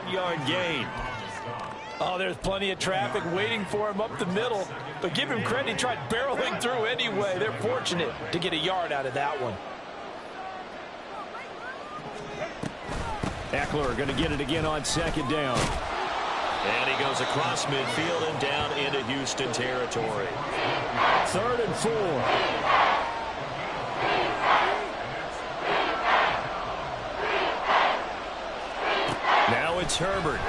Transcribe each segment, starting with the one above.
10-yard gain. Oh, there's plenty of traffic waiting for him up the middle. But give him credit, he tried barreling through anyway. They're fortunate to get a yard out of that one. Eckler going to get it again on second down. And he goes across midfield and down into Houston territory. 3rd and 4. Now it's Herbert.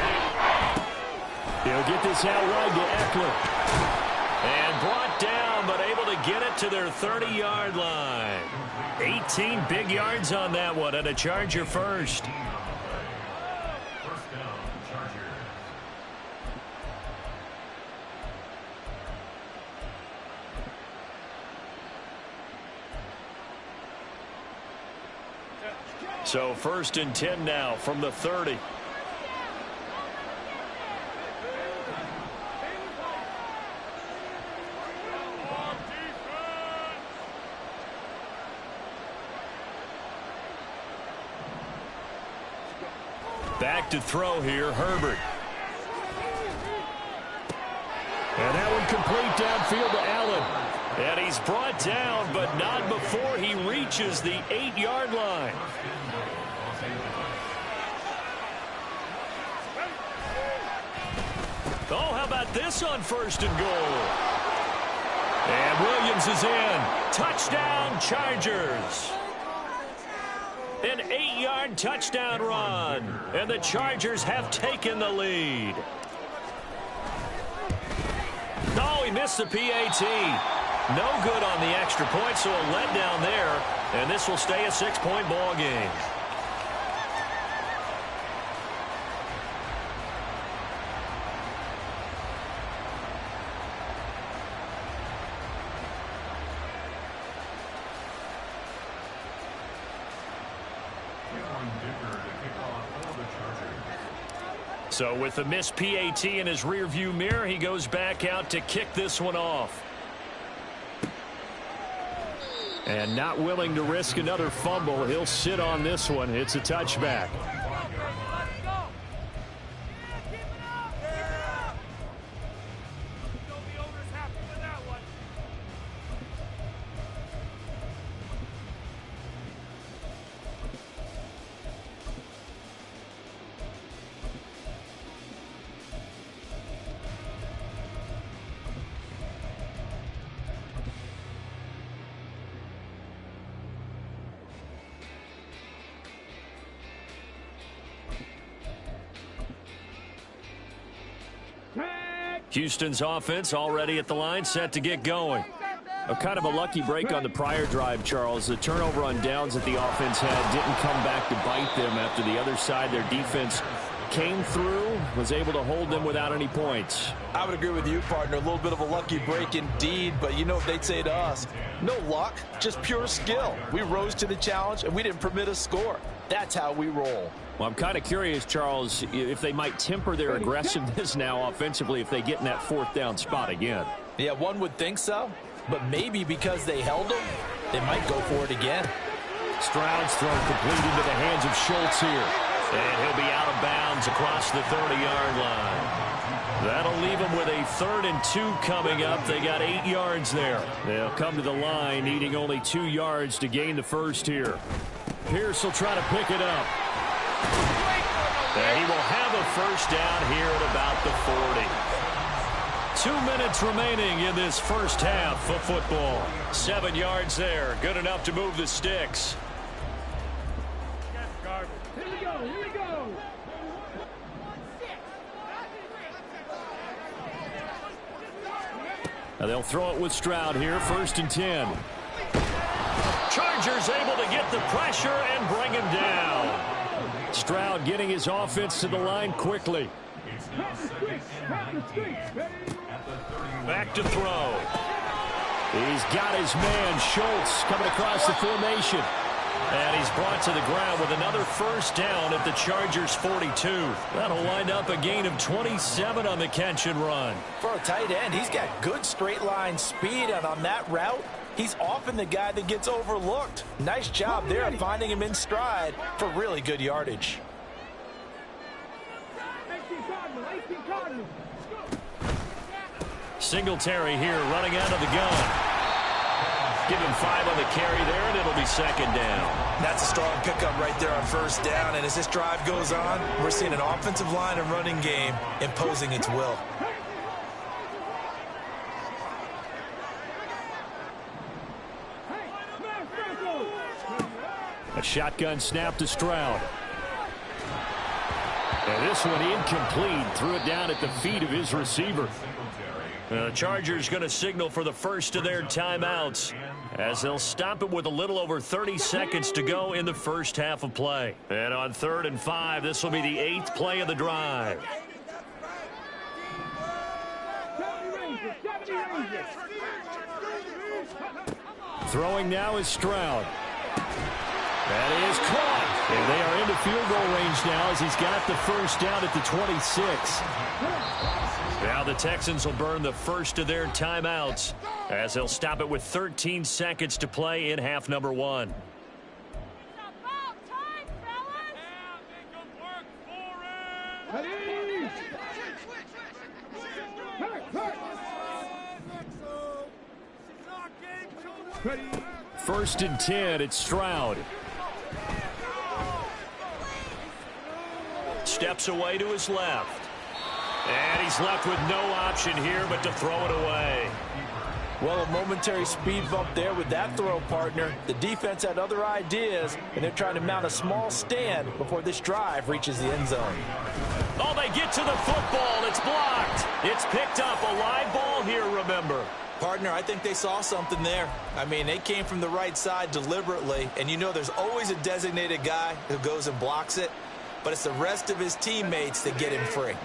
He'll get this out wide to Eckler. And brought down, but able to get it to their 30-yard line. 18 big yards on that one, and a Charger first. So 1st and 10 now from the 30. Back to throw here, Herbert. And that one complete downfield to Allen. And he's brought down, but not before he reaches the 8-yard line. Oh, how about this on 1st and goal? And Williams is in. Touchdown, Chargers. An 8-yard touchdown run. And the Chargers have taken the lead. Oh, he missed the PAT. No good on the extra point, so a letdown there. And this will stay a 6-point ball game. So with the missed PAT in his rearview mirror, he goes back out to kick this one off. And not willing to risk another fumble, he'll sit on this one. It's a touchback. Houston's offense already at the line, set to get going. A kind of a lucky break on the prior drive, Charles. The turnover on downs that the offense had didn't come back to bite them after the other side. Their defense came through, was able to hold them without any points. I would agree with you, partner. A little bit of a lucky break indeed, but you know what they'd say to us. No luck, just pure skill. We rose to the challenge, and we didn't permit a score. That's how we roll. Well, I'm kind of curious, Charles, if they might temper their aggressiveness now offensively if they get in that 4th down spot again. Yeah, one would think so, but maybe because they held them, they might go for it again. Stroud's throw complete into the hands of Schultz here. And he'll be out of bounds across the 30-yard line. That'll leave them with a 3rd and 2 coming up. They got 8 yards there. They'll come to the line needing only 2 yards to gain the first here. Pierce will try to pick it up. And he will have a first down here at about the 40. 2 minutes remaining in this first half of football. 7 yards there. Good enough to move the sticks. Here we go. Here we go. Now they'll throw it with Stroud here. 1st and 10. Chargers able to get the pressure and bring him down. Stroud getting his offense to the line quickly. Back to throw. He's got his man, Schultz, coming across the formation. And he's brought to the ground with another first down at the Chargers' 42. That'll wind up a gain of 27 on the catch and run. For a tight end, he's got good straight line speed, and on that route, he's often the guy that gets overlooked. Nice job there of finding him in stride for really good yardage. Singletary here running out of the gun. Give him 5 on the carry there, and it'll be second down. That's a strong pickup right there on first down. And as this drive goes on, we're seeing an offensive line and running game imposing its will. A shotgun snap to Stroud. And this one incomplete. Threw it down at the feet of his receiver. The Chargers going to signal for the first of their timeouts as they'll stop it with a little over 30 seconds to go in the first half of play. And on 3rd and 5, this will be the 8th play of the drive. Throwing now is Stroud. That is caught. And they are into field goal range now as he's got the first down at the 26. Now the Texans will burn the first of their timeouts as they'll stop it with 13 seconds to play in half number 1. First and 10, it's Stroud. Steps away to his left. And he's left with no option here but to throw it away. Well, a momentary speed bump there with that throw, partner. The defense had other ideas, and they're trying to mount a small stand before this drive reaches the end zone. Oh, they get to the football. It's blocked. It's picked up. A live ball here, remember. Partner, I think they saw something there. I mean, they came from the right side deliberately, and you know there's always a designated guy who goes and blocks it, but it's the rest of his teammates that get him free.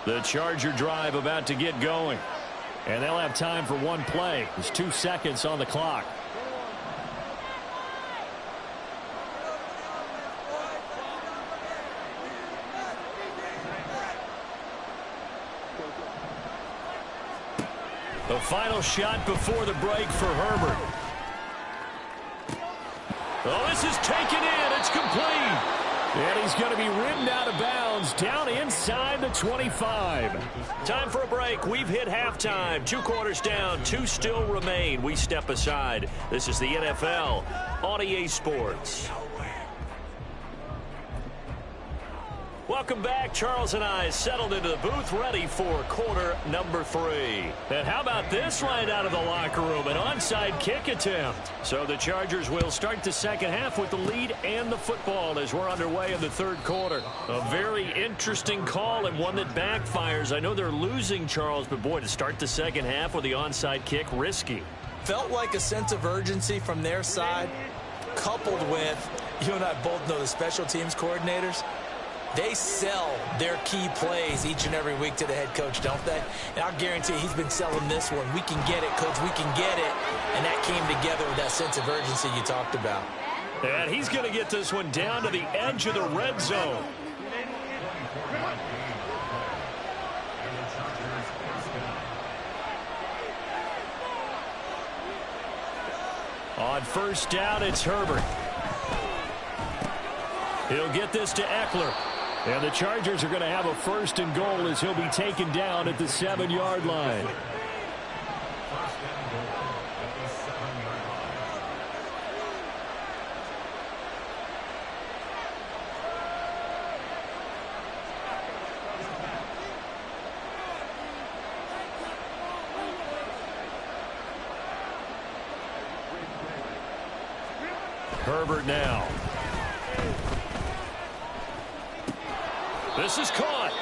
The Charger drive about to get going. And they'll have time for one play. There's 2 seconds on the clock. The final shot before the break for Herbert. Oh, this is taken in. It's complete. And he's going to be ridden out of bounds down inside the 25. Time for a break. We've hit halftime. 2 quarters down. 2 still remain. We step aside. This is the NFL on EA Sports. Welcome back. Charles and I settled into the booth ready for quarter number 3. And how about this right out of the locker room? An onside kick attempt. So the Chargers will start the second half with the lead and the football as we're underway in the 3rd quarter. A very interesting call and one that backfires. I know they're losing, Charles, but boy, to start the second half with the onside kick, risky. Felt like a sense of urgency from their side, coupled with, you and I both know the special teams coordinators. They sell their key plays each and every week to the head coach, don't they? And I'll guarantee he's been selling this one. We can get it, coach. We can get it. And that came together with that sense of urgency you talked about. And he's going to get this one down to the edge of the red zone. On first down, it's Herbert. He'll get this to Eckler. And the Chargers are going to have a 1st and goal as he'll be taken down at the 7-yard line. Herbert now. This is caught.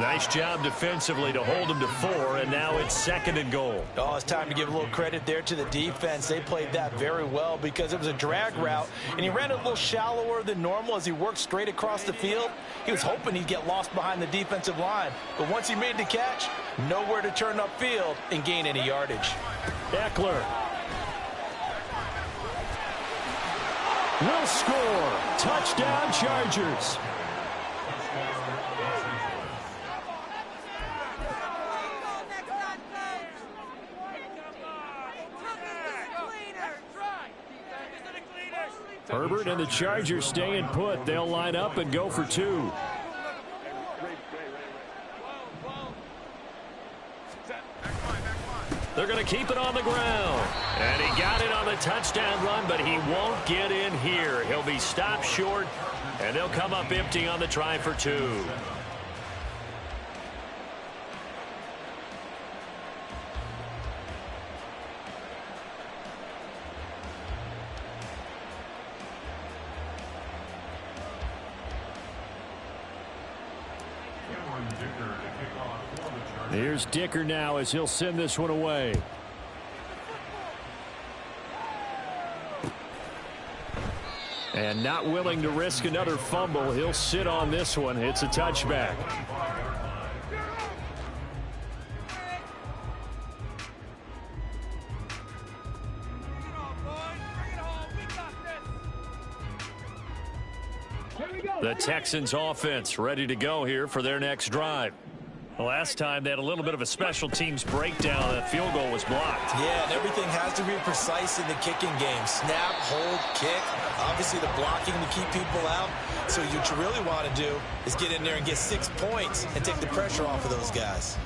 Nice job defensively to hold him to 4, and now it's 2nd and goal. Oh, it's time to give a little credit there to the defense. They played that very well because it was a drag route, and he ran it a little shallower than normal as he worked straight across the field. He was hoping he'd get lost behind the defensive line, but once he made the catch, nowhere to turn upfield and gain any yardage. Eckler will score. Touchdown, Chargers. Herbert and the Chargers staying put. They'll line up and go for 2. They're going to keep it on the ground. And he got it on the touchdown run, but he won't get in here. He'll be stopped short, and they'll come up empty on the try for 2. Here's Dicker now as he'll send this one away. And not willing to risk another fumble, he'll sit on this one. It's a touchback. The Texans offense ready to go here for their next drive. Last time they had a little bit of a special teams breakdown. That field goal was blocked. Yeah, and everything has to be precise in the kicking game. Snap, hold, kick. Obviously the blocking to keep people out. So what you really want to do is get in there and get 6 points and take the pressure off of those guys.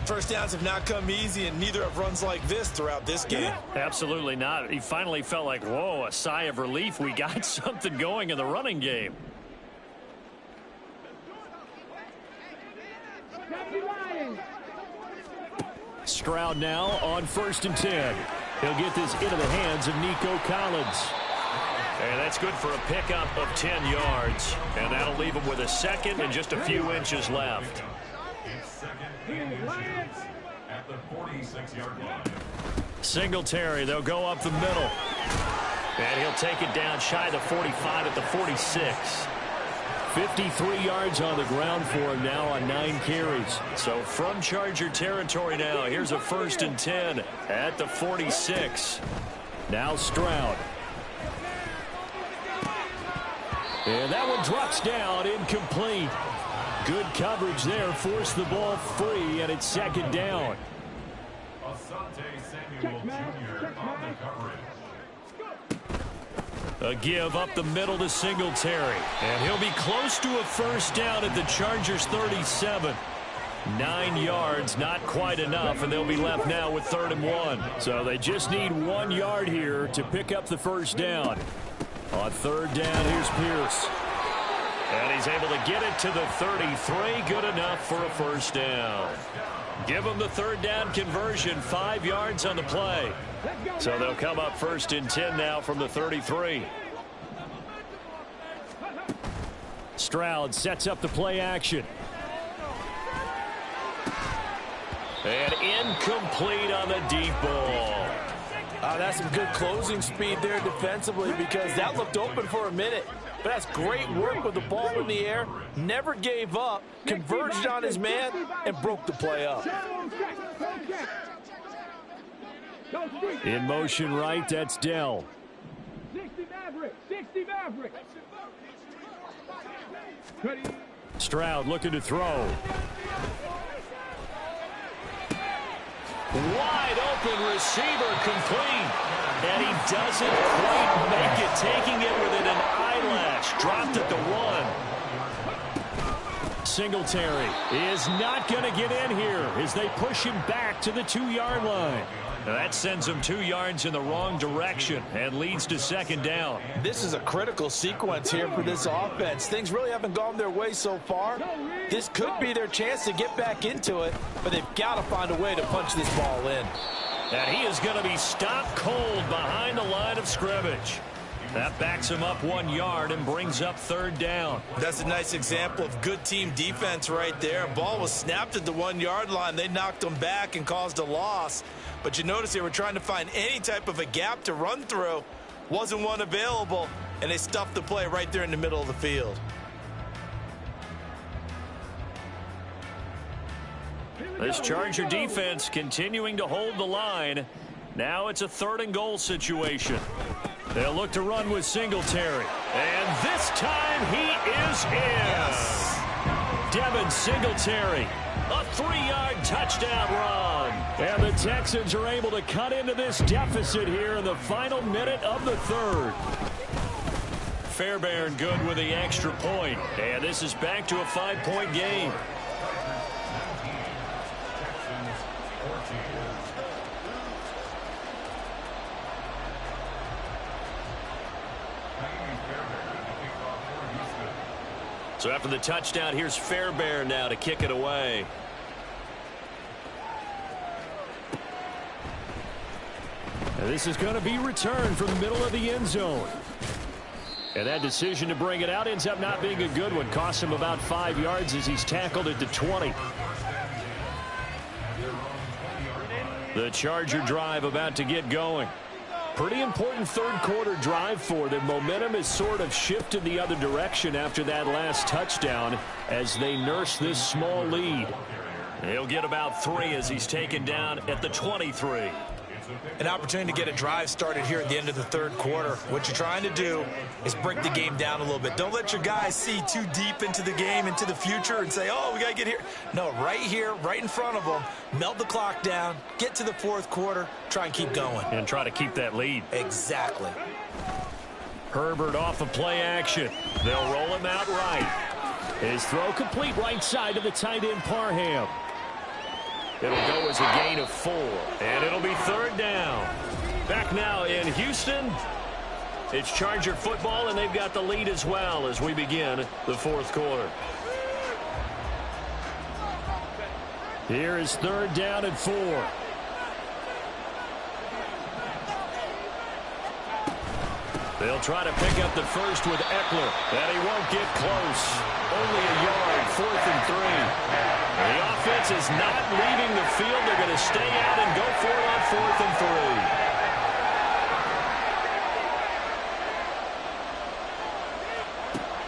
First downs have not come easy, and neither have runs like this throughout this game. Absolutely not. He finally felt like, whoa, a sigh of relief. We got something going in the running game. Stroud now on 1st and 10. He'll get this into the hands of Nico Collins. And that's good for a pickup of 10 yards. And that'll leave him with a second and just a few inches left. At the 46-yard line. Singletary, they'll go up the middle. And he'll take it down shy of the 45 at the 46. 53 yards on the ground for him now on 9 carries. So from Charger territory now, here's a 1st and 10 at the 46. Now Stroud. And that one drops down, incomplete. Good coverage there, forced the ball free, and it's 2nd down. Asante Samuel Jr. on the coverage. A give up the middle to Singletary. And he'll be close to a 1st down at the Chargers 37. 9 yards, not quite enough, and they'll be left now with 3rd and 1. So they just need 1 yard here to pick up the 1st down. On 3rd down, here's Pierce. And he's able to get it to the 33. Good enough for a 1st down. Give them the 3rd down conversion, 5 yards on the play. So they'll come up 1st and 10 now from the 33. Stroud sets up the play action. And incomplete on the deep ball. That's some good closing speed there defensively, because that looked open for a minute. But that's great work with the ball in the air. Never gave up, converged on his man, and broke the play up. In motion right, that's Dell. 60 Maverick. Stroud looking to throw. Wide open receiver, complete. And he doesn't quite make it, taking it within an eyelash. Dropped at the 1. Singletary is not going to get in here as they push him back to the 2-yard line. Now that sends him 2 yards in the wrong direction and leads to 2nd down. This is a critical sequence here for this offense. Things really haven't gone their way so far. This could be their chance to get back into it, but they've got to find a way to punch this ball in. And he is going to be stopped cold behind the line of scrimmage. That backs him up 1 yard and brings up 3rd down. That's a nice example of good team defense right there. Ball was snapped at the 1-yard line. They knocked him back and caused a loss. But you notice they were trying to find any type of a gap to run through. Wasn't one available, and they stuffed the play right there in the middle of the field. This Charger defense continuing to hold the line. Now it's a 3rd and goal situation. They'll look to run with Singletary. And this time he is in. Yes. Devin Singletary. A 3-yard touchdown run. And the Texans are able to cut into this deficit here in the final minute of the 3rd. Fairbairn good with the extra point. And this is back to a 5-point game. So after the touchdown, here's Fairbairn now to kick it away. And this is going to be returned from the middle of the end zone. And that decision to bring it out ends up not being a good one. Costs him about 5 yards as he's tackled at the 20. The Charger drive about to get going. Pretty important third quarter drive for them. Momentum has sort of shifted the other direction after that last touchdown as they nurse this small lead. He'll get about 3 as he's taken down at the 23. An opportunity to get a drive started here at the end of the third quarter. What you're trying to do is break the game down a little bit. Don't let your guys see too deep into the game, into the future, and say, oh, we got to get here. No, right here, right in front of them, melt the clock down, get to the fourth quarter, try and keep going. And try to keep that lead. Exactly. Herbert off of play action. They'll roll him out right. His throw complete right side to the tight end Parham. It'll go as a gain of 4. And it'll be third down. Back now in Houston. It's Charger football, and they've got the lead as well as we begin the fourth quarter. Here is third down and 4. They'll try to pick up the first with Eckler. And he won't get close. Only a yard, 4th and 3. The offense is not leaving the field. They're going to stay out and go for it on 4th and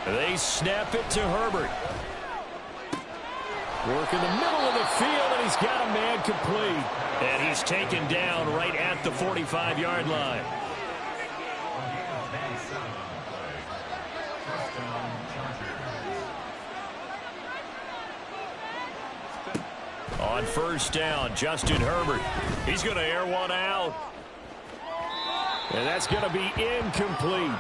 3. They snap it to Herbert. Work in the middle of the field, and he's got a man complete. And he's taken down right at the 45-yard line. On first down, Justin Herbert. He's going to air one out. And that's going to be incomplete.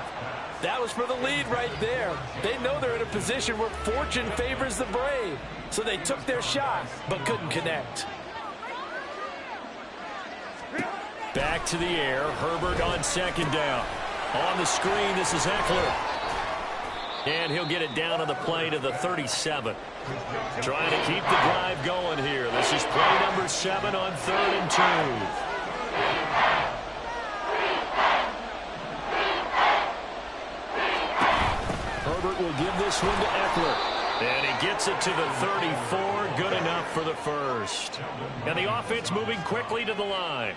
That was for the lead right there. They know they're in a position where fortune favors the brave. So they took their shot, but couldn't connect. Back to the air. Herbert on second down. On the screen, this is Eckler. And he'll get it down on the play to the 37. Trying to keep the drive going here. This is play number 7 on 3rd and 2. Herbert will give this one to Eckler. And he gets it to the 34. Good enough for the first. And the offense moving quickly to the line.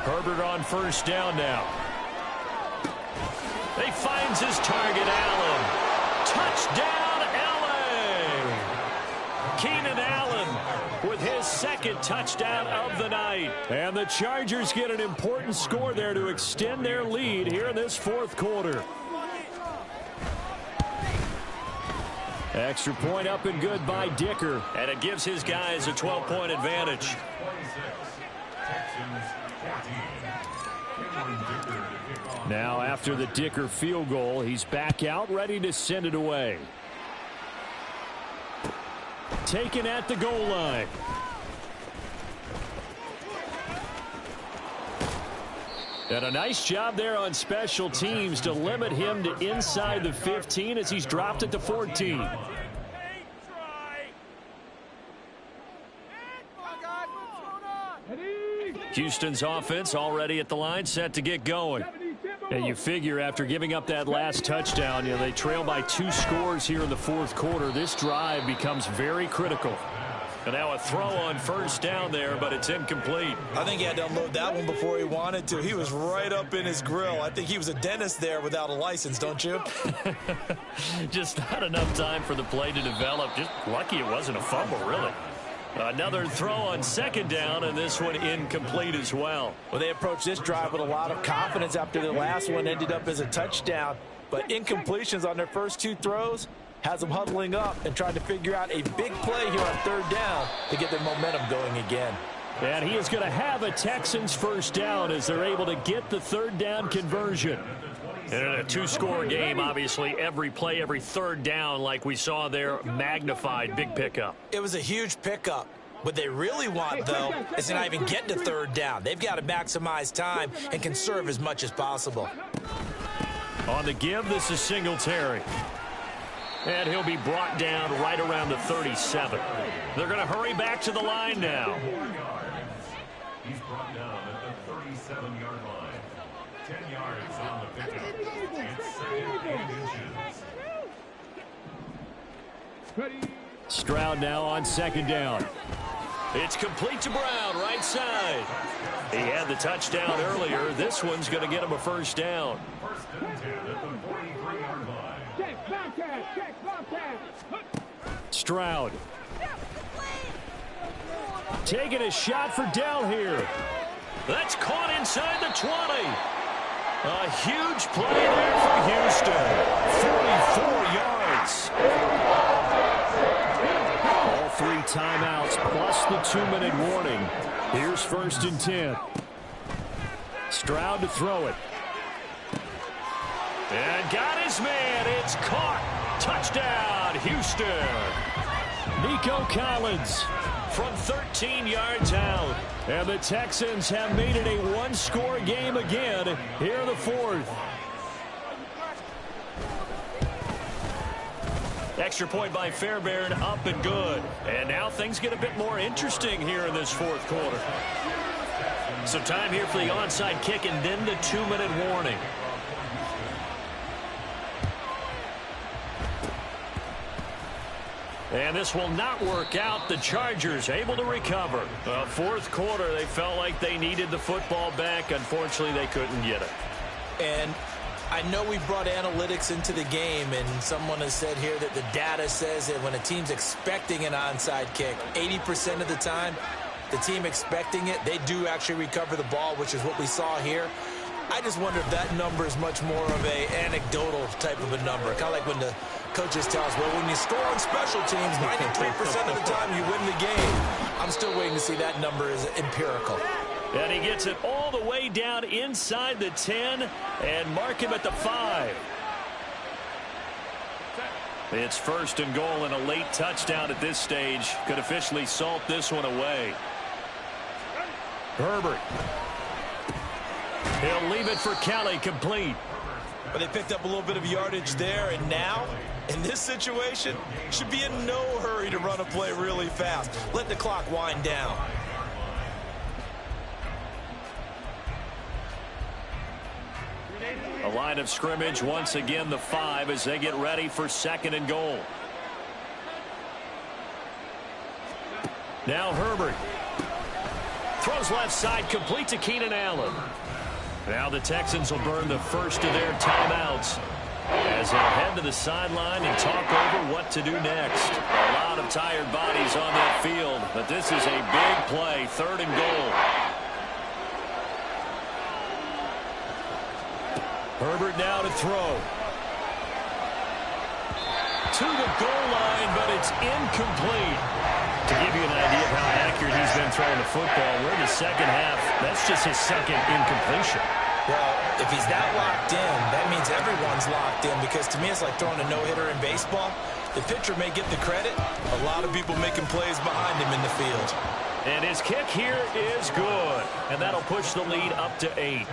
Herbert on first down now. He finds his target, Allen. Touchdown, Allen! Keenan Allen with his second touchdown of the night. And the Chargers get an important score there to extend their lead here in this fourth quarter. Extra point up and good by Dicker. And it gives his guys a 12-point advantage. Now after the Dicker field goal, he's back out ready to send it away. Taken at the goal line. And a nice job there on special teams to limit him to inside the 15 as he's dropped it to 14. Houston's offense already at the line, set to get going. And you figure after giving up that last touchdown, they trail by 2 scores here in the fourth quarter. This drive becomes very critical. And now a throw on first down there, but it's incomplete. I think he had to unload that one before he wanted to. He was right up in his grill. I think he was a dentist there without a license, don't you? Just not enough time for the play to develop. Just lucky it wasn't a fumble, really. Another throw on second down, and this one incomplete as well. Well, they approached this drive with a lot of confidence after the last one ended up as a touchdown. But incompletions on their first 2 throws has them huddling up and trying to figure out a big play here on third down to get their momentum going again. And he is going to have a Texans first down as they're able to get the third down conversion. And in a 2-score game, obviously, every play, every third down, like we saw there, magnified, big pickup. It was a huge pickup. What they really want, though, is to not even get to third down. They've got to maximize time and conserve as much as possible. On the give, this is Singletary. And he'll be brought down right around the 37. They're going to hurry back to the line now. He's brought down at the 37-yard line. 10 yards on the pickup. It's 2nd and inches. Stroud now on 2nd down. It's complete to Brown, right side. He had the touchdown earlier. This one's going to get him a first down. 1st and 10 at the 43-yard line. Stroud. Taking a shot for Dell here. That's caught inside the 20. A huge play there for Houston. 44 yards. All 3 timeouts plus the 2-minute warning. Here's 1st and 10. Stroud to throw it. And got his man. It's caught. Touchdown, Houston. Nico Collins from 13 yards out. And the Texans have made it a 1-score game again here in the 4th. Extra point by Fairbairn, up and good. And now things get a bit more interesting here in this 4th quarter. So time here for the onside kick and then the 2-minute warning. And this will not work out. The Chargers able to recover. 4th quarter, they felt like they needed the football back. Unfortunately, they couldn't get it. And I know we brought analytics into the game, and someone has said here that the data says that when a team's expecting an onside kick, 80% of the time, the team expecting it, they do actually recover the ball, which is what we saw here. I just wonder if that number is much more of a anecdotal type of a number. Kind of like when the coaches tell us, well, when you score on special teams, 93% of the time you win the game. I'm still waiting to see that number is empirical. And he gets it all the way down inside the 10 and mark him at the 5. It's 1st and goal, and a late touchdown at this stage could officially salt this one away. Herbert. He'll leave it for Kelly, complete. But they picked up a little bit of yardage there, and now, in this situation, should be in no hurry to run a play really fast. Let the clock wind down. A line of scrimmage, once again the 5 as they get ready for 2nd and goal. Now Herbert. Throws left side, complete to Keenan Allen. Now the Texans will burn the first of their timeouts as they'll head to the sideline and talk over what to do next. A lot of tired bodies on that field, but this is a big play, 3rd and goal. Herbert now to throw. To the goal line, but it's incomplete. To give you an idea of how accurate he's been throwing the football, we're in the 2nd half. That's just his 2nd incompletion. Well, if he's that locked in, that means everyone's locked in, because to me it's like throwing a no-hitter in baseball. The pitcher may get the credit. A lot of people making plays behind him in the field. And his kick here is good. And that'll push the lead up to 8.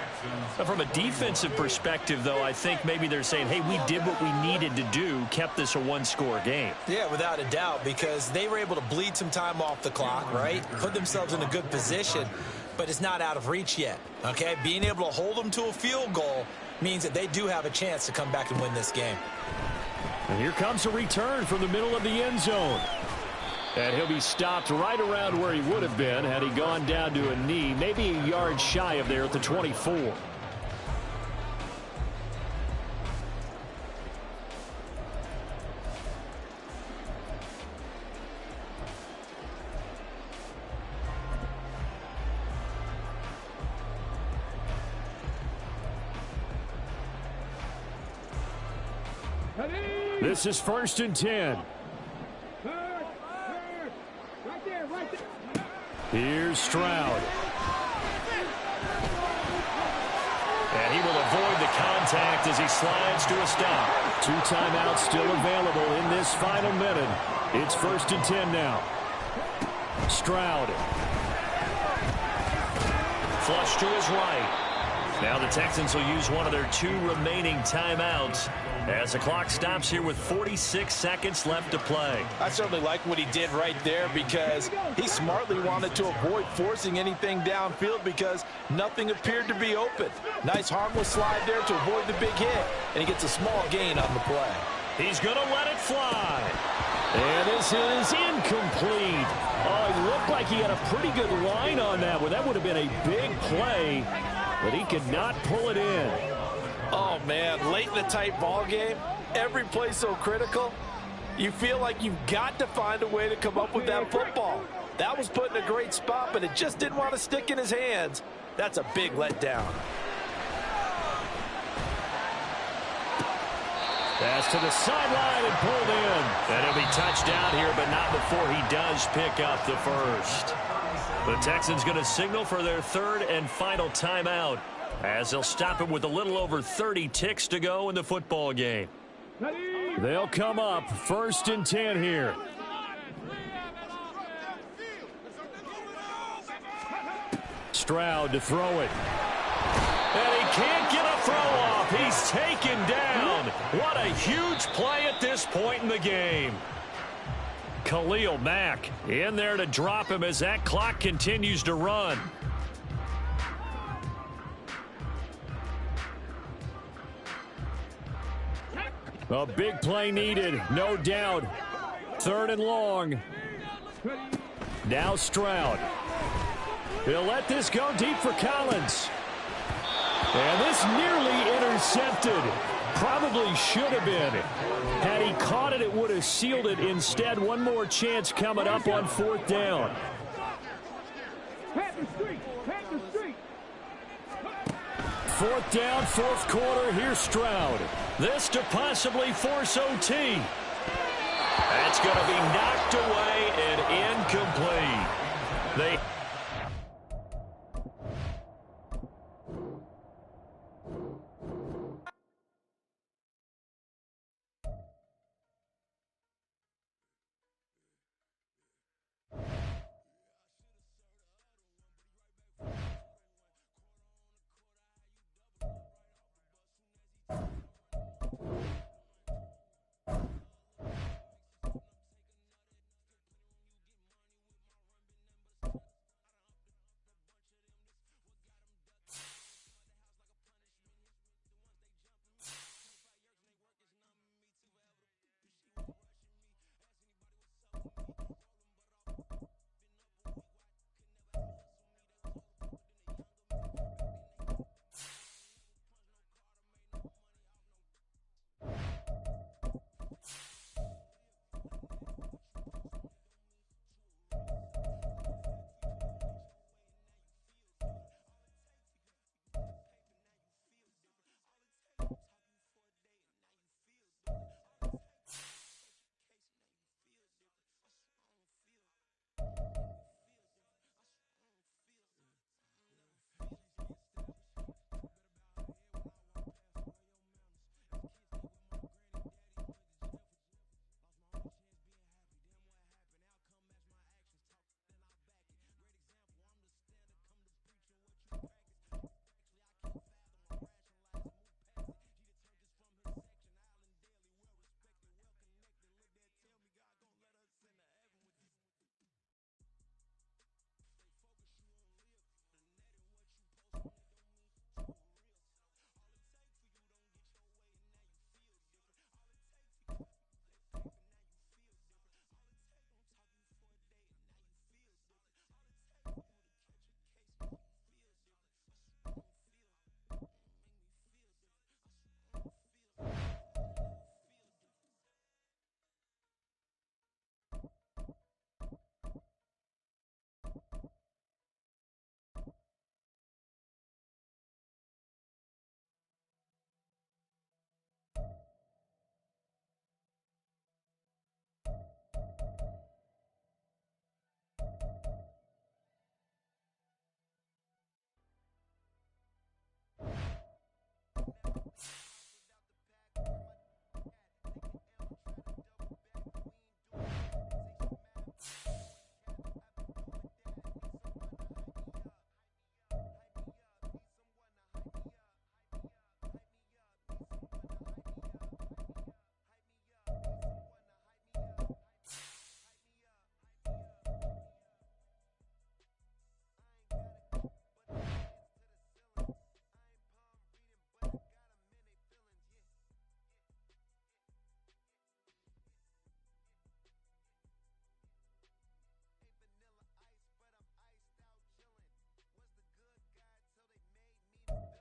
Now, from a defensive perspective, though, I think maybe they're saying, hey, we did what we needed to do, kept this a 1-score game. Yeah, without a doubt, because they were able to bleed some time off the clock, right? Put themselves in a good position, but it's not out of reach yet, okay? Being able to hold them to a field goal means that they do have a chance to come back and win this game. And here comes a return from the middle of the end zone. And he'll be stopped right around where he would have been had he gone down to a knee, maybe a yard shy of there at the 24. This is 1st and 10. Here's Stroud. And he will avoid the contact as he slides to a stop. 2 timeouts still available in this final minute. It's 1st and 10 now. Stroud. Flush to his right. Now the Texans will use one of their 2 remaining timeouts as the clock stops here with 46 seconds left to play. I certainly like what he did right there because he smartly wanted to avoid forcing anything downfield because nothing appeared to be open. Nice harmless slide there to avoid the big hit, and he gets a small gain on the play. He's going to let it fly. And this is incomplete. Oh, it looked like he had a pretty good line on that one. That would have been a big play, but he could not pull it in. Oh, man, late in the tight ball game, every play so critical, you feel like you've got to find a way to come up with that football. That was put in a great spot, but it just didn't want to stick in his hands. That's a big letdown. Pass to the sideline and pulled in. And he'll be touched down here, but not before he does pick up the first. The Texans going to signal for their 3rd and final timeout as they'll stop it with a little over 30 ticks to go in the football game. They'll come up 1st and 10 here. Stroud to throw it. And he can't get a throw off. He's taken down. What a huge play at this point in the game. Khalil Mack in there to drop him as that clock continues to run. A big play needed, no doubt. 3rd and long. Now Stroud. He'll let this go deep for Collins. And this nearly intercepted. Probably should have been. Had he caught it, it would have sealed it. Instead, one more chance coming up on 4th down. Fourth down, 4th quarter. Here's Stroud. This to possibly force OT. That's going to be knocked away and incomplete. They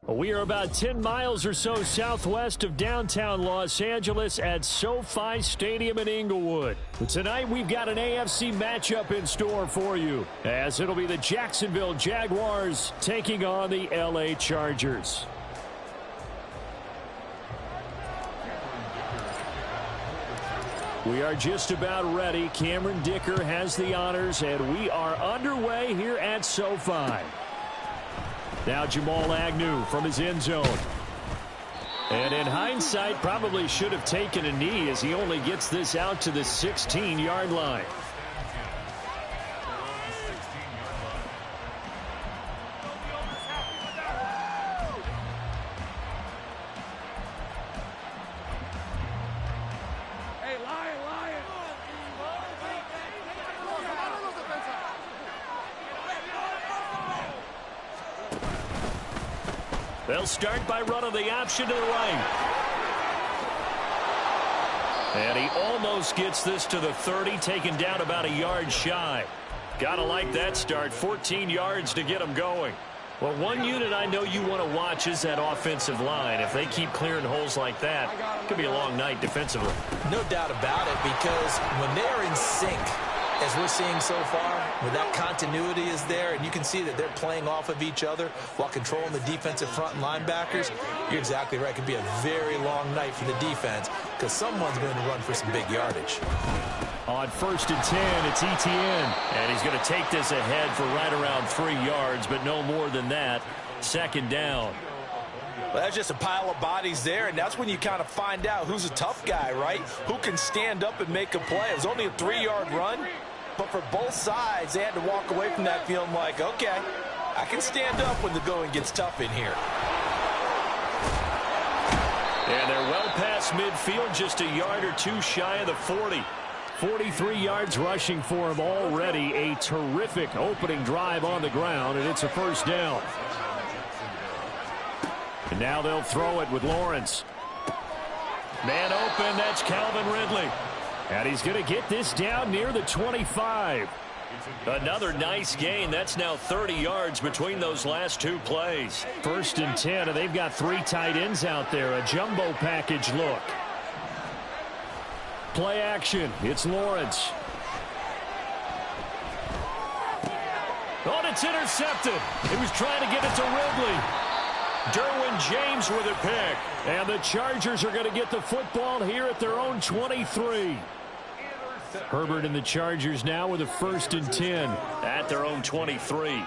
We are about 10 miles or so southwest of downtown Los Angeles at SoFi Stadium in Inglewood. Tonight we've got an AFC matchup in store for you, as it'll be the Jacksonville Jaguars taking on the LA Chargers. We are just about ready. Cameron Dicker has the honors, and we are underway here at SoFi. Now Jamal Agnew from his end zone. And in hindsight, probably should have taken a knee as he only gets this out to the 16-yard line. They'll start by running the option to the right. And he almost gets this to the 30, taken down about a yard shy. Gotta like that start. 14 yards to get him going. Well, one unit I know you want to watch is that offensive line. If they keep clearing holes like that, it could be a long night defensively. No doubt about it, because when they're in sync, as we're seeing so far, when that continuity is there, and you can see that they're playing off of each other while controlling the defensive front and linebackers, you're exactly right. It could be a very long night for the defense because someone's going to run for some big yardage. On 1st and 10, it's Etienne. And he's going to take this ahead for right around 3 yards, but no more than that. 2nd down. Well, that's just a pile of bodies there, and that's when you kind of find out who's a tough guy, right? Who can stand up and make a play. It was only a 3-yard run. But for both sides, they had to walk away from that feeling like, okay, I can stand up when the going gets tough in here. And they're well past midfield, just a yard or two shy of the 40. 43 yards rushing for him already. A terrific opening drive on the ground, and it's a 1st down. And now they'll throw it with Lawrence. Man open, that's Calvin Ridley. And he's going to get this down near the 25. Another nice gain. That's now 30 yards between those last 2 plays. 1st and 10, and they've got 3 tight ends out there. A jumbo package look. Play action. It's Lawrence. Oh, and it's intercepted. He was trying to get it to Ridley. Derwin James with a pick. And the Chargers are going to get the football here at their own 23. Herbert and the Chargers now with a 1st and 10. At their own 23.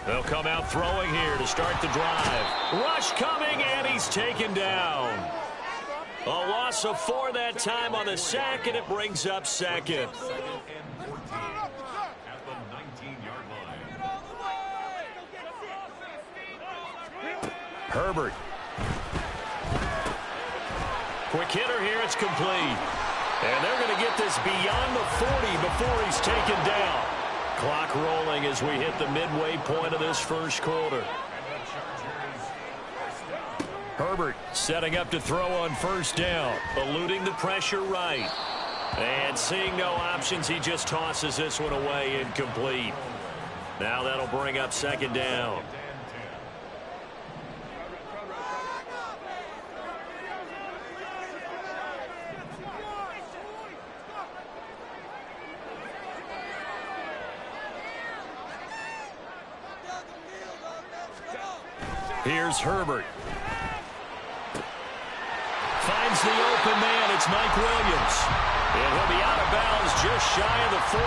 They'll come out throwing here to start the drive. Rush coming, and he's taken down. A loss of 4 that time on the sack, and it brings up 2nd. Herbert. Quick hitter here, it's complete. And they're going to get this beyond the 40 before he's taken down. Clock rolling as we hit the midway point of this 1st quarter. Herbert setting up to throw on 1st down. Eluding the pressure right. And seeing no options, he just tosses this one away, incomplete. Now that'll bring up 2nd down. Here's Herbert. Finds the open man. It's Mike Williams. And he'll be out of bounds just shy of the 40.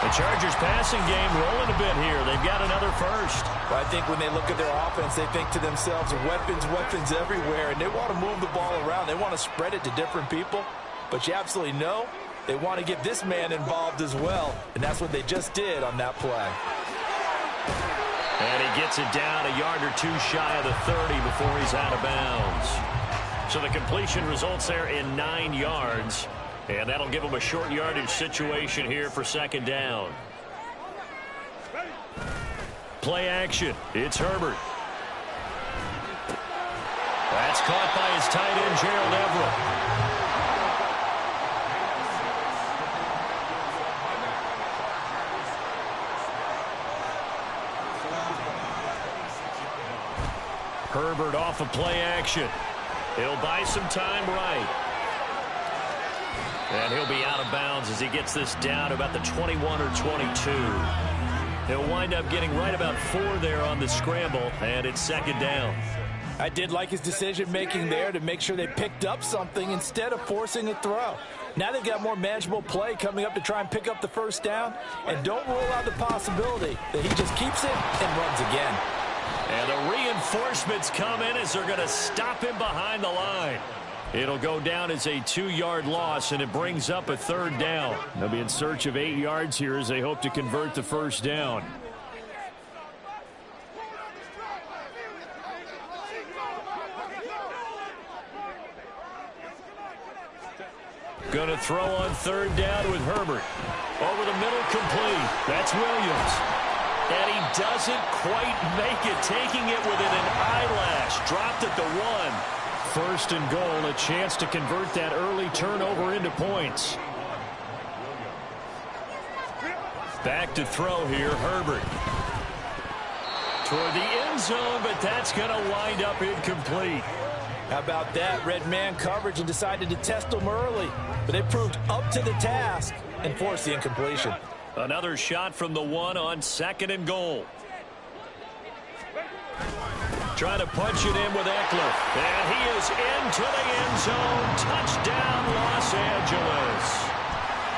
The Chargers passing game rolling a bit here. They've got another 1st. Well, I think when they look at their offense, they think to themselves, weapons, weapons everywhere, and they want to move the ball around. They want to spread it to different people. But you absolutely know they want to get this man involved as well, and that's what they just did on that play. And he gets it down a yard or 2 shy of the 30 before he's out of bounds. So the completion results there in 9 yards. And that'll give him a short yardage situation here for 2nd down. Play action. It's Herbert. That's caught by his tight end, Gerald Everett. Herbert off of play action. He'll buy some time right. And he'll be out of bounds as he gets this down to about the 21 or 22. He'll wind up getting right about 4 there on the scramble, and it's second down. I did like his decision-making there to make sure they picked up something instead of forcing a throw. Now they've got more manageable play coming up to try and pick up the first down, and don't rule out the possibility that he just keeps it and runs again. And the reinforcements come in as they're going to stop him behind the line. It'll go down as a 2-yard loss, and it brings up a third down. They'll be in search of 8 yards here as they hope to convert the first down. Going to throw on third down with Herbert. Over the middle, complete. That's Williams. And he doesn't quite make it, taking it within an eyelash. Dropped at the 1. First and goal, a chance to convert that early turnover into points. Back to throw here, Herbert. Toward the end zone, but that's going to wind up incomplete. How about that? Red man coverage and decided to test them early. But they proved up to the task and forced the incompletion. Another shot from the 1 on second and goal. Trying to punch it in with Eckler. And he is into the end zone. Touchdown, Los Angeles.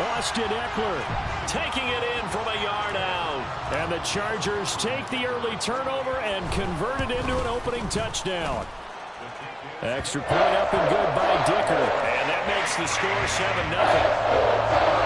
Austin Eckler taking it in from a yard out. And the Chargers take the early turnover and convert it into an opening touchdown. Extra point up and good by Dicker. And that makes the score 7-0.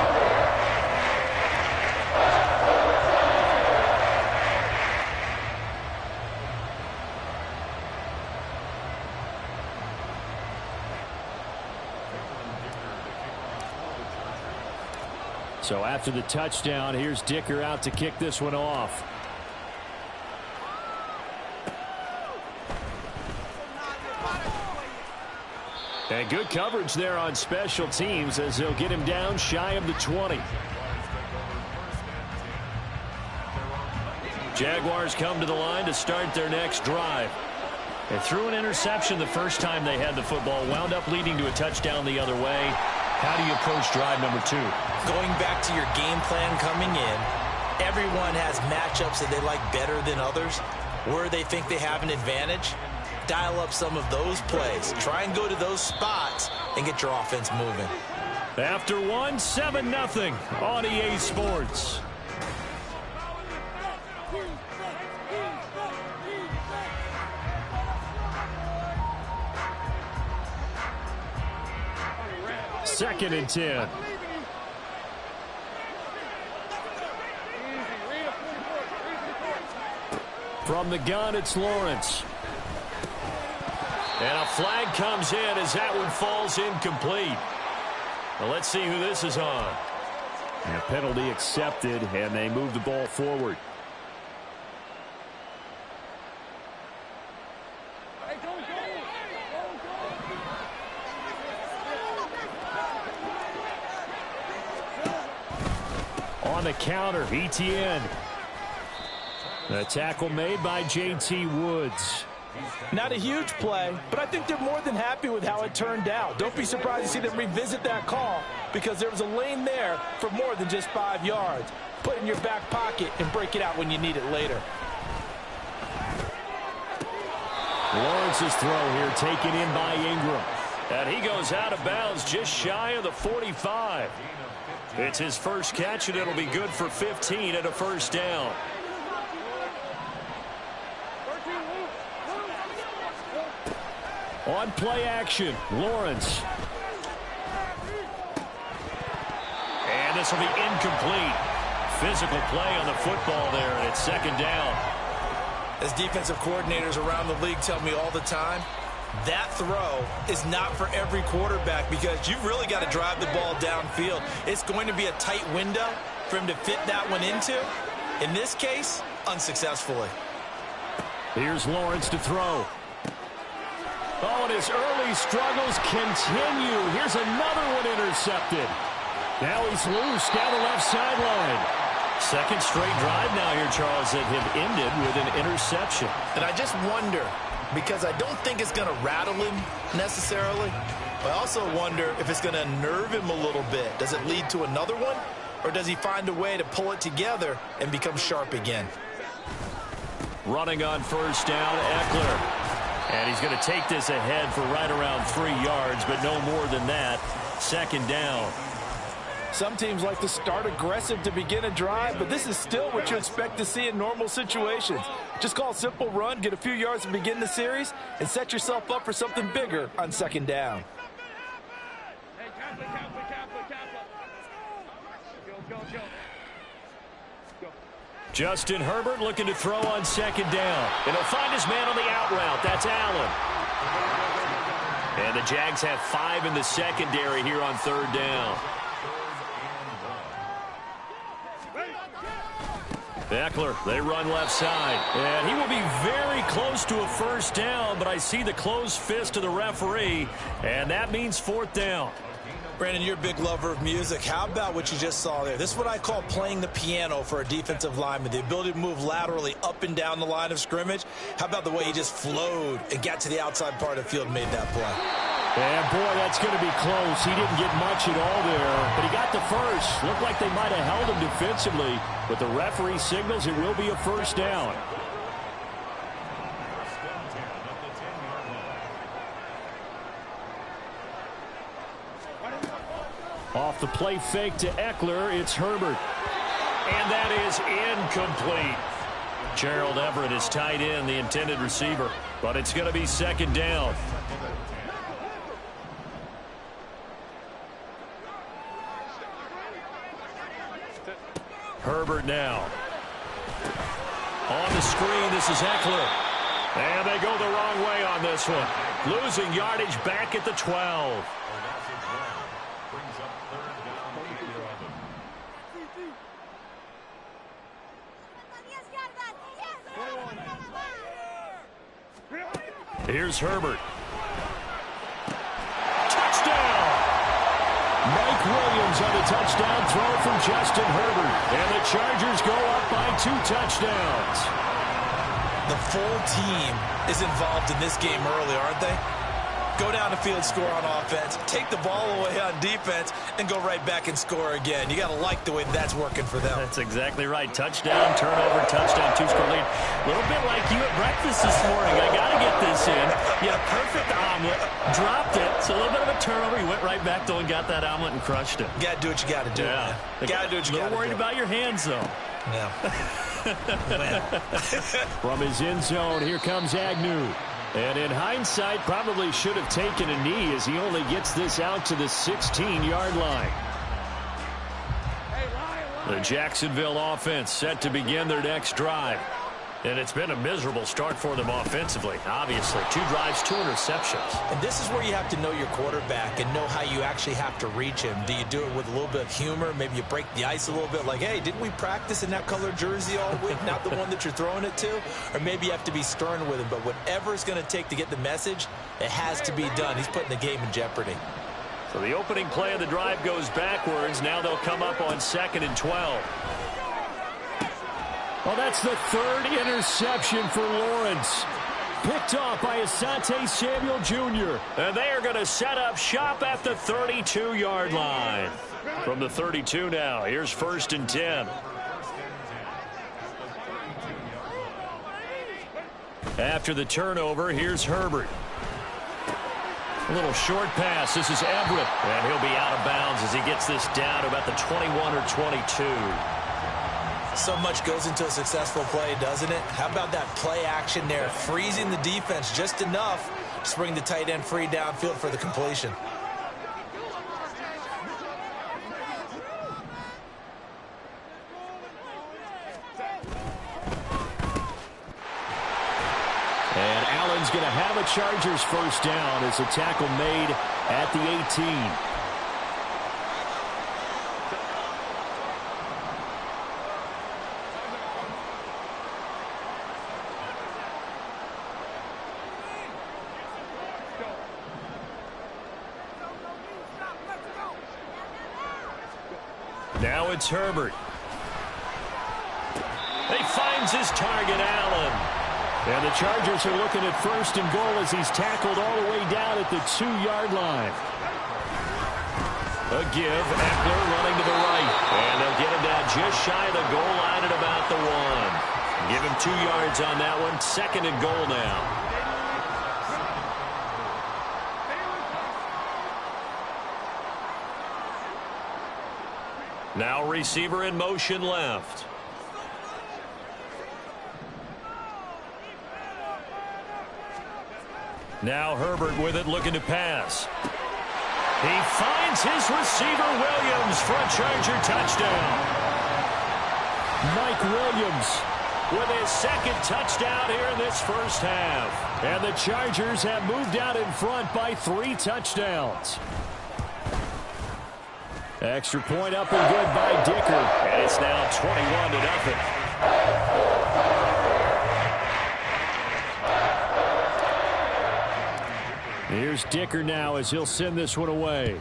So after the touchdown, here's Dicker out to kick this one off. And good coverage there on special teams as they'll get him down shy of the 20. Jaguars come to the line to start their next drive. They threw an interception the first time they had the football, wound up leading to a touchdown the other way. How do you approach drive number 2? Going back to your game plan coming in, everyone has matchups that they like better than others, where they think they have an advantage. Dial up some of those plays. Try and go to those spots and get your offense moving. After 1, 7-0 on EA Sports. Second and 10. From the gun, it's Lawrence. And a flag comes in as that one falls incomplete. Well, let's see who this is on. And a penalty accepted, and they move the ball forward. On the counter, ETN. The tackle made by J.T. Woods. Not a huge play, but I think they're more than happy with how it turned out. Don't be surprised to see them revisit that call because there was a lane there for more than just 5 yards. Put it in your back pocket and break it out when you need it later. Lawrence's throw here taken in by Ingram. And he goes out of bounds just shy of the 45. It's his first catch, and it'll be good for 15 and a first down. On play action, Lawrence. And this will be incomplete. Physical play on the football there, and it's second down. As defensive coordinators around the league tell me all the time, that throw is not for every quarterback because you've really got to drive the ball downfield. It's going to be a tight window for him to fit that one into. In this case, unsuccessfully. Here's Lawrence to throw. Oh, and his early struggles continue. Here's another one intercepted. Now he's loose down the left sideline. Second straight drive now here, Charles, that have ended with an interception. And I just wonder, because I don't think it's going to rattle him necessarily. But I also wonder if it's going to nerve him a little bit. Does it lead to another one? Or does he find a way to pull it together and become sharp again? Running on first down, Eckler. And he's going to take this ahead for right around 3 yards, but no more than that. Second down. Some teams like to start aggressive to begin a drive, but this is still what you expect to see in normal situations. Just call a simple run, get a few yards to begin the series, and set yourself up for something bigger on second down. Justin Herbert looking to throw on second down. And he'll find his man on the out route. That's Allen. And the Jags have 5 in the secondary here on third down. Eckler, they run left side. And he will be very close to a first down, but I see the closed fist of the referee, and that means fourth down. Brandon, you're a big lover of music. How about what you just saw there? This is what I call playing the piano for a defensive lineman, the ability to move laterally up and down the line of scrimmage. How about the way he just flowed and got to the outside part of the field and made that play? And, boy, that's going to be close. He didn't get much at all there, but he got the first. Looked like they might have held him defensively, but the referee signals it will be a first down. Off the play fake to Eckler, it's Herbert. And that is incomplete. Gerald Everett is tight end, the intended receiver, but it's going to be second down. Herbert now. On the screen, this is Eckler. And they go the wrong way on this one. Losing yardage back at the 12. Here's Herbert. Touchdown! Mike Williams on a touchdown throw from Justin Herbert. And the Chargers go up by 2 touchdowns. The full team is involved in this game early, aren't they? Go down the field, score on offense, take the ball away on defense, and go right back and score again. You got to like the way that's working for them. That's exactly right. Touchdown, turnover, touchdown, 2-score lead. A little bit like you at breakfast this morning. I got to get this in. You had a perfect omelet, dropped it. So a little bit of a turnover. You went right back, though, and got that omelet and crushed it. You got to do what you got to do. Yeah. You got to do what you got to do. A little worried about your hands, though. Yeah. From his end zone, here comes Agnew. And in hindsight, probably should have taken a knee as he only gets this out to the 16-yard line. The Jacksonville offense set to begin their next drive. And it's been a miserable start for them offensively, obviously. 2 drives, 2 interceptions. And this is where you have to know your quarterback and know how you actually have to reach him. Do you do it with a little bit of humor? Maybe you break the ice a little bit, like, hey, didn't we practice in that color jersey all week, not the one that you're throwing it to? Or maybe you have to be stern with him. But whatever it's going to take to get the message, it has to be done. He's putting the game in jeopardy. So the opening play of the drive goes backwards. Now they'll come up on 2nd and 12. Well, that's the 3rd interception for Lawrence. Picked off by Asante Samuel Jr. And they are going to set up shop at the 32-yard line. From the 32 now, here's 1st and 10. After the turnover, here's Herbert. A little short pass. This is Everett. And he'll be out of bounds as he gets this down to about the 21 or 22. So much goes into a successful play, doesn't it? How about that play action there? Freezing the defense just enough to bring the tight end free downfield for the completion. And Allen's going to have a Chargers first down as a tackle made at the 18. Now it's Herbert. He finds his target, Allen. And the Chargers are looking at 1st and goal as he's tackled all the way down at the 2-yard line. A give. Eckler running to the right. And they'll get him down just shy of the goal line at about the 1. Give him 2 yards on that one. 2nd and goal now. Now receiver in motion left. Now Herbert with it, looking to pass. He finds his receiver, Williams, for a Charger touchdown. Mike Williams with his 2nd touchdown here in this first half. And the Chargers have moved out in front by 3 touchdowns. Extra point up and good by Dicker. And it's now 21-0. Here's Dicker now as he'll send this one away.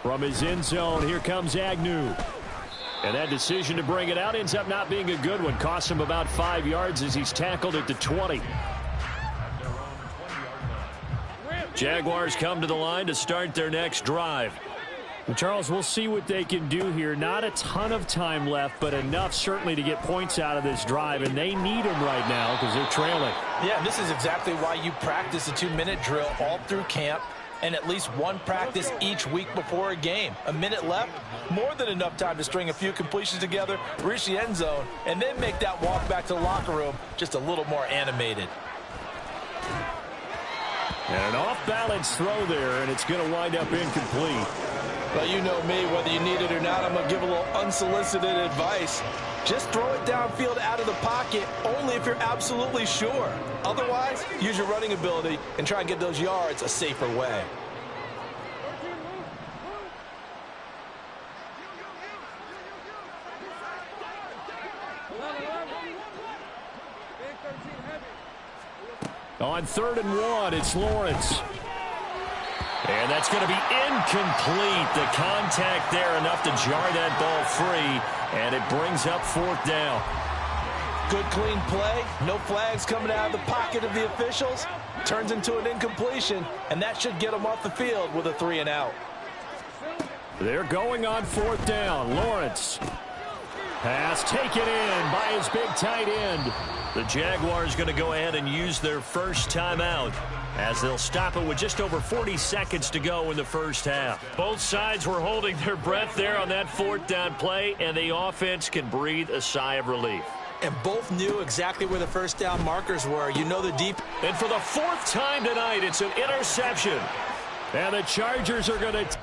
From his end zone, here comes Agnew. And that decision to bring it out ends up not being a good one. Costs him about 5 yards as he's tackled at the 20. Jaguars come to the line to start their next drive. Well, Charles, we'll see what they can do here. Not a ton of time left, but enough certainly to get points out of this drive, and they need them right now because they're trailing. Yeah, and this is exactly why you practice a 2-minute drill all through camp and at least one practice each week before a game. A minute left, more than enough time to string a few completions together, reach the end zone, and then make that walk back to the locker room just a little more animated. And an off-balance throw there, and it's going to wind up incomplete. Well, you know me, whether you need it or not, I'm going to give a little unsolicited advice. Just throw it downfield out of the pocket only if you're absolutely sure. Otherwise, use your running ability and try and get those yards a safer way. On 3rd and 1, it's Lawrence. And that's going to be incomplete. The contact there enough to jar that ball free, and it brings up 4th down. Good clean play. No flags coming out of the pocket of the officials. Turns into an incompletion, and that should get them off the field with a 3-and-out. They're going on 4th down. Lawrence. Pass taken in by his big tight end. The Jaguars going to go ahead and use their first timeout as they'll stop it with just over 40 seconds to go in the first half. Both sides were holding their breath there on that 4th down play, and the offense can breathe a sigh of relief. And both knew exactly where the first down markers were. You know the deep. And for the 4th time tonight, it's an interception. And the Chargers are going to